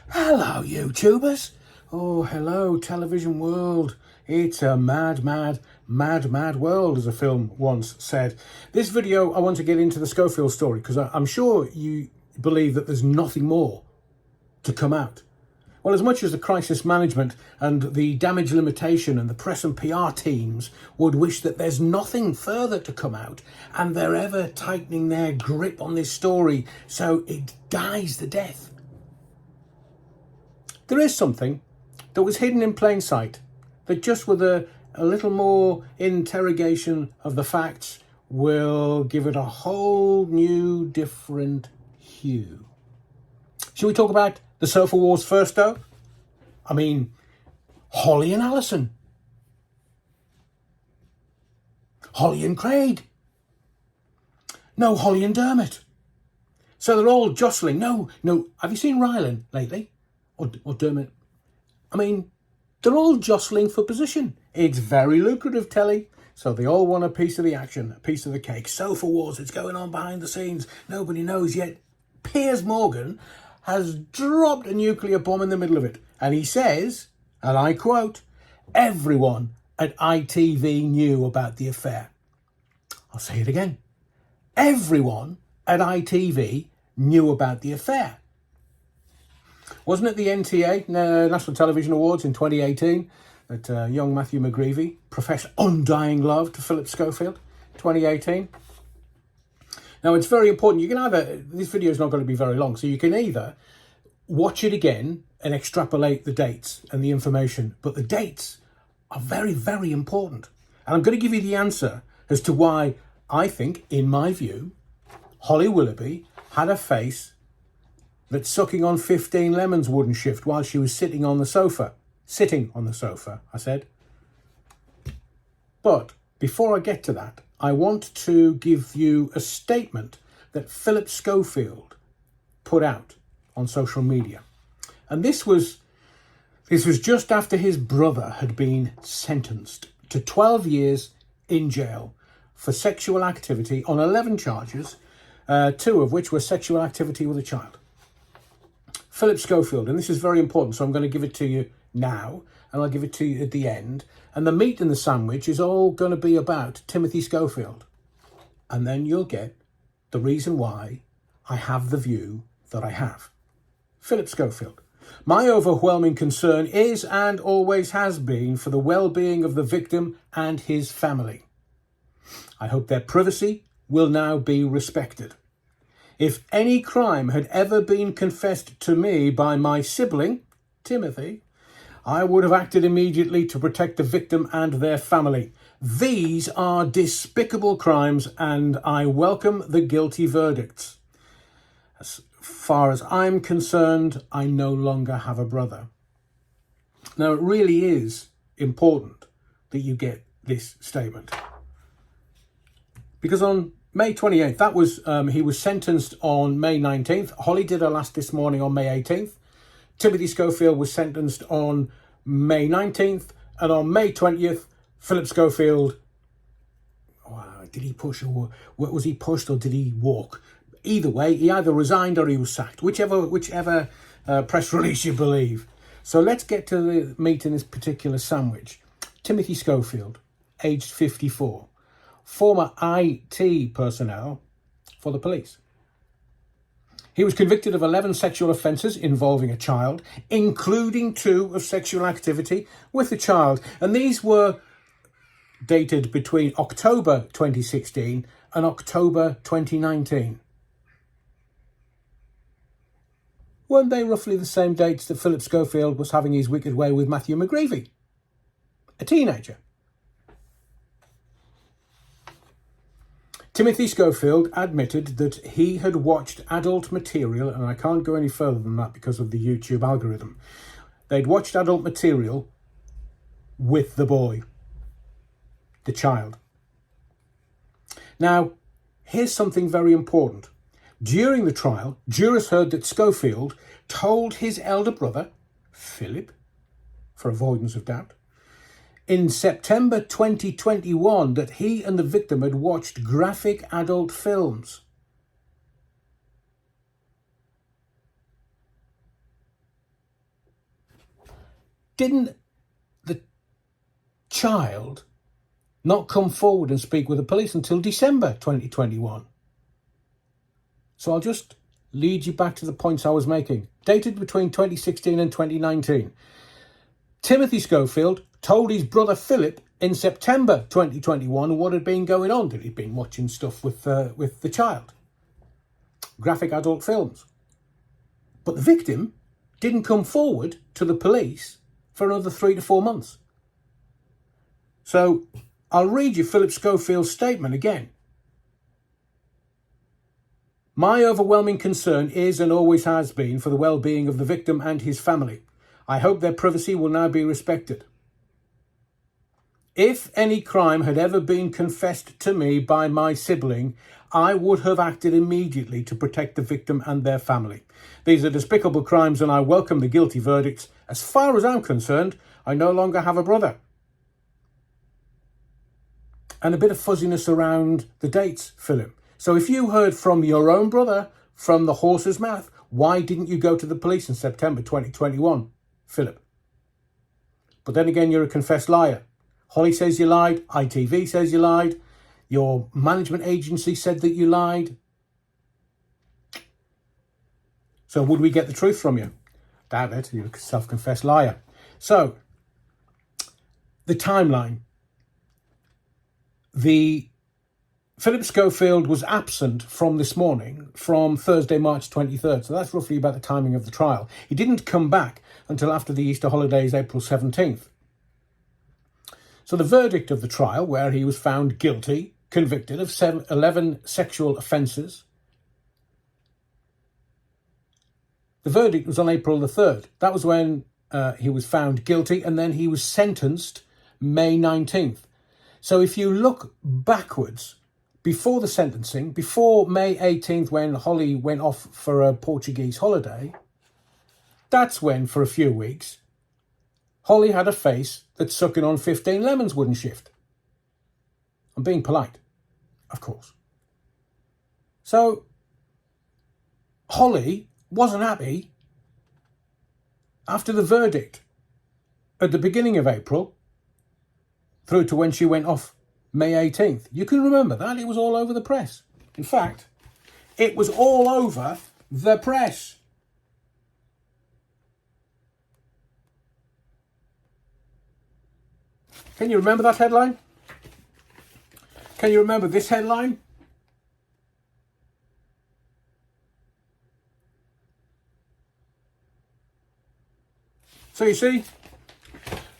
Hello, YouTubers. Oh, hello, television world. It's a mad, mad, mad, mad world, as a film once said. This video, I want to get into the Schofield story because I'm sure you believe that there's nothing more to come out. Well, as much as the crisis management and the damage limitation and the press and PR teams would wish that there's nothing further to come out, and they're ever tightening their grip on this story so it dies the death, there is something that was hidden in plain sight that just with a little more interrogation of the facts will give it a whole new different hue. Shall we talk about the sofa wars first though? I mean, Holly and Alison. Holly and Craig. No, Holly and Dermot. So they're all jostling. No. Have you seen Rylan lately? Or Dermot? I mean, they're all jostling for position. It's very lucrative telly. So they all want a piece of the action, a piece of the cake. Sofa wars, it's going on behind the scenes. Nobody knows yet. Piers Morgan has dropped a nuclear bomb in the middle of it. And he says, and I quote, everyone at ITV knew about the affair. I'll say it again. Everyone at ITV knew about the affair. Wasn't it the NTA, National Television Awards in 2018, that young Matthew McGreevy professed undying love to Phillip Schofield, 2018? Now, it's very important. You can either, this video is not going to be very long, so you can either watch it again and extrapolate the dates and the information, but the dates are very, very important. And I'm going to give you the answer as to why I think, in my view, Holly Willoughby had a face that sucking on 15 lemons wouldn't shift while she was sitting on the sofa. Sitting on the sofa, I said. But before I get to that, I want to give you a statement that Phillip Schofield put out on social media. And this was just after his brother had been sentenced to 12 years in jail for sexual activity on 11 charges, 2 of which were sexual activity with a child. Phillip Schofield, and this is very important, so I'm going to give it to you now, and I'll give it to you at the end. And the meat in the sandwich is all going to be about Timothy Schofield. And then you'll get the reason why I have the view that I have. Phillip Schofield. My overwhelming concern is and always has been for the well-being of the victim and his family. I hope their privacy will now be respected. If any crime had ever been confessed to me by my sibling, Timothy, I would have acted immediately to protect the victim and their family. These are despicable crimes and I welcome the guilty verdicts. As far as I'm concerned, I no longer have a brother. Now, it really is important that you get this statement. Because on May 28th, that was, he was sentenced on May 19th. Holly did her last this morning on May 18th. Timothy Schofield was sentenced on May 19th. And on May 20th, Phillip Schofield, did he push or was he pushed or did he walk? Either way, he either resigned or he was sacked, whichever press release you believe. So let's get to the meat in this particular sandwich. Timothy Schofield, aged 54. Former IT personnel for the police. He was convicted of 11 sexual offences involving a child, including 2 of sexual activity with a child. And these were dated between October 2016 and October 2019. Weren't they roughly the same dates that Phillip Schofield was having his wicked way with Matthew McGreevy? A teenager. Timothy Schofield admitted that he had watched adult material, and I can't go any further than that because of the YouTube algorithm. They'd watched adult material with the boy, the child. Now, here's something very important. During the trial, jurors heard that Schofield told his elder brother, Philip, for avoidance of doubt, in September 2021 that he and the victim had watched graphic adult films. didn't the child not come forward and speak with the police until December 2021? So I'll just lead you back to the points I was making. Dated between 2016 and 2019. Timothy Schofield told his brother Philip in September 2021 what had been going on. That he'd been watching stuff with the child. Graphic adult films. But the victim didn't come forward to the police for another 3 to 4 months. So I'll read you Phillip Schofield's statement again. My overwhelming concern is and always has been for the well-being of the victim and his family. I hope their privacy will now be respected. If any crime had ever been confessed to me by my sibling, I would have acted immediately to protect the victim and their family. These are despicable crimes and I welcome the guilty verdicts. As far as I'm concerned, I no longer have a brother. And a bit of fuzziness around the dates, Philip. So if you heard from your own brother from the horse's mouth, why didn't you go to the police in September 2021, Philip? But then again, you're a confessed liar. Holly says you lied. ITV says you lied. Your management agency said that you lied. So would we get the truth from you? Doubt it. You're a self-confessed liar. So, the timeline. Phillip Schofield was absent from this morning, from Thursday, March 23rd. So that's roughly about the timing of the trial. He didn't come back until after the Easter holidays, April 17th. So the verdict of the trial, where he was found guilty, convicted of 11 sexual offences. The verdict was on April the 3rd. That was when he was found guilty, and then he was sentenced May 19th. So if you look backwards, before the sentencing, before May 18th, when Holly went off for a Portuguese holiday, that's when, for a few weeks, Holly had a face that sucking on 15 lemons wouldn't shift. I'm being polite, of course. So, Holly wasn't happy after the verdict at the beginning of April through to when she went off May 18th. You can remember that. It was all over the press. In fact, it was all over the press. Can you remember that headline? Can you remember this headline? So you see,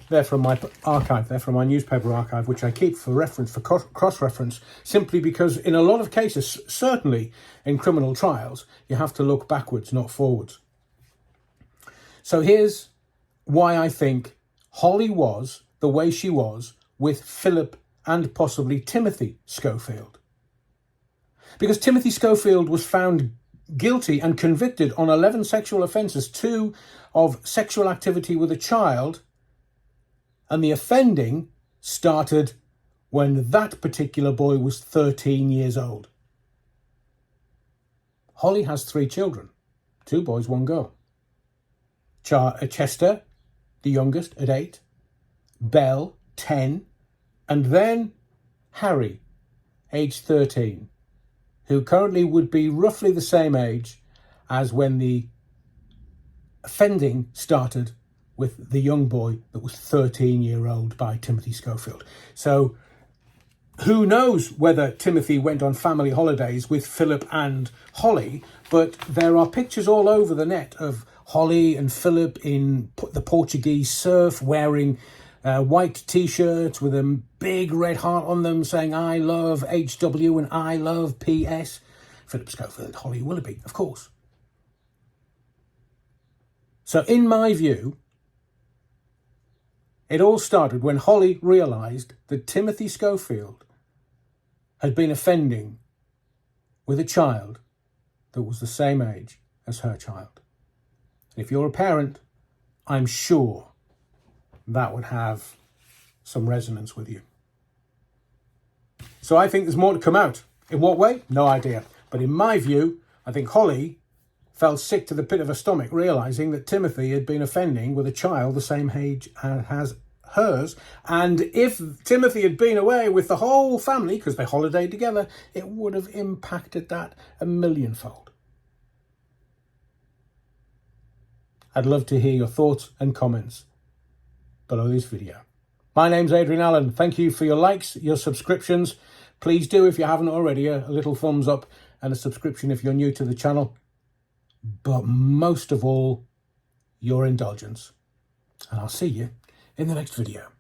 they're from my archive, they're from my newspaper archive, which I keep for reference, for cross-reference, simply because in a lot of cases, certainly in criminal trials, you have to look backwards, not forwards. So here's why I think Holly was the way she was with Philip and possibly Timothy Schofield. Because Timothy Schofield was found guilty and convicted on 11 sexual offences, 2 of sexual activity with a child, and the offending started when that particular boy was 13 years old. Holly has 3 children, 2 boys, 1 girl. Chester, the youngest, at 8, Belle, 10, and then Harry, age 13, who currently would be roughly the same age as when the offending started with the young boy that was 13-year-old by Timothy Schofield. So who knows whether Timothy went on family holidays with Philip and Holly, but there are pictures all over the net of Holly and Philip in the Portuguese surf wearing white T-shirts with a big red heart on them saying, I love HW and I love PS. Phillip Schofield, Holly Willoughby, of course. So in my view, it all started when Holly realised that Timothy Schofield had been offending with a child that was the same age as her child. And if you're a parent, I'm sure that would have some resonance with you. So I think there's more to come out. In what way? No idea. But in my view, I think Holly fell sick to the pit of her stomach, realising that Timothy had been offending with a child the same age as hers. And if Timothy had been away with the whole family, because they holidayed together, it would have impacted that a millionfold. I'd love to hear your thoughts and comments below this video. My name's Adrian Allen. Thank you for your likes, your subscriptions. Please do, if you haven't already, a little thumbs up and a subscription if you're new to the channel. But most of all, your indulgence. And I'll see you in the next video.